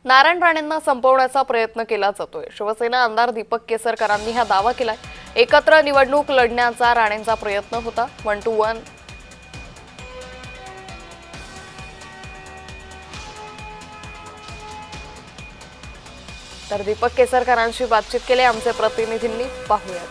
नारायण राणेंना संपवण्याचा प्रयत्न केला जातोय। शिवसेना आमदार दीपक केसरकरांनी हा दावा केलाय। एकत्र निवडणूक लढण्याचा राणेंचा प्रयत्न होता। 1 to 1 तर दीपक केसरकरांशी बातचीत केली आमचे प्रतिनिधींनी, पाहूयात।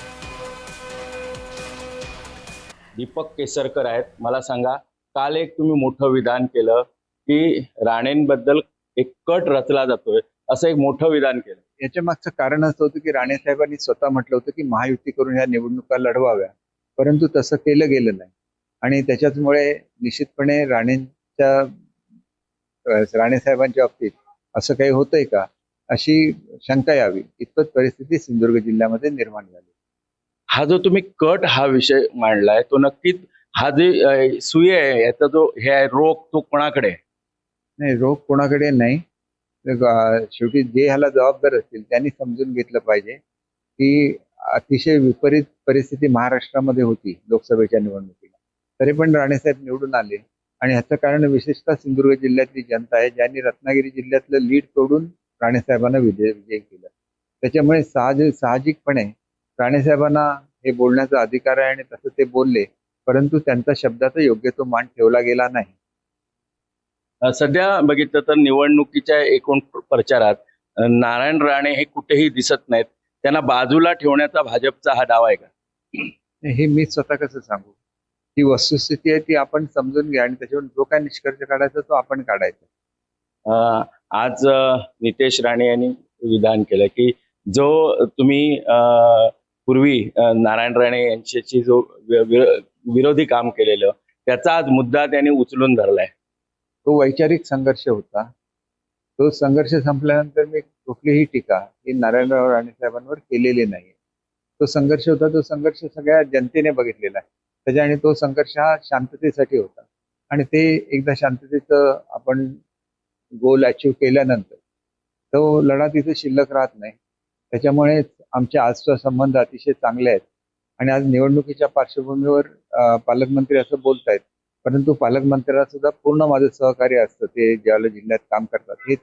दीपक केसरकर आहेत। मला सांगा, काल एक तुम्ही मोठं विधान केलं की राणेंबद्दल एक कट रचला जातोय, असं एक मोठं विधान केलं। याच्या मागचं कारण असं होतं की राणे साहेबांनी स्वतः म्हटलं होतं की महायुती करून ह्या निवडणुका लढवाव्या, परंतु तसं केलं गेलं नाही। आणि त्याच्यामुळे निश्चितपणे राणे साहेबांच्या बाबतीत असं काही होतंय का अशी शंका यावी इतपत परिस्थिती सिंधुदुर्ग जिल्ह्यामध्ये निर्माण झाली। हा जो तुम्ही कट हा विषय मांडलाय, तो नक्कीच हा जे सुई आहे, याचा जो हे आहे रोग, तो कोणाकडे आहे? नाही, रोग कोणाकडे नाही। शेवटी जे ह्याला जबाबदार असतील त्यांनी समजून घेतलं पाहिजे की अतिशय विपरीत परिस्थिती महाराष्ट्रामध्ये होती लोकसभेच्या निवडणुकीला, तरी पण राणेसाहेब निवडून आले। आणि ह्याचं कारण विशेषतः सिंधुदुर्ग जिल्ह्यातली जनता आहे, ज्यांनी रत्नागिरी जिल्ह्यातलं लीड तोडून राणेसाहेबांना विजय केलं। त्याच्यामुळे साहजिकपणे राणेसाहेबांना हे बोलण्याचा अधिकार आहे आणि तसं ते बोलले, परंतु त्यांचा शब्दाचा योग्य तो मान ठेवला गेला नाही। सध्या बघितलं तर निवडणुकीच्या एकूण प्रचारात नारायण राणे हे कुठेही दिसत नाहीत। त्यांना बाजूला ठेवण्याचा भाजपचा हा डाव आहे का? हे मी स्वतः कसं सांगू? ही वस्तुस्थिती आहे, ती आपण समजून घ्या आणि त्याच्यावर जो काय निष्कर्ष काढायचा तो आपण काढायचा। आज नितेश राणे यांनी विधान केलं की जो तुम्ही पूर्वी नारायण राणे यांच्याशी जो विरोधी काम केलेलं, त्याचा आज मुद्दा त्यांनी उचलून धरलाय। तो वैचारिक संघर्ष होता। तो संघर्ष संपल्यानंतर मी कुठलीही टीका ही नारायणराव राणे साहेबांवर केलेली नाही। तो संघर्ष होता, तो संघर्ष सगळ्या जनतेने बघितलेला आहे त्याच्या, आणि तो संघर्ष हा शांततेसाठी होता। आणि ते एकदा शांततेचं आपण गोल अचीव केल्यानंतर तो लढा तिथे शिल्लक राहत नाही। त्याच्यामुळे आमचे आजचे संबंध अतिशय चांगले आहेत। आणि आज निवडणुकीच्या पार्श्वभूमीवर पालकमंत्री असं बोलतायत, परंतु पालकमंत्र्याला सुद्धा पूर्ण माझं सहकार्य असतं, ते ज्यावेळेला जिल्ह्यात काम करतात हे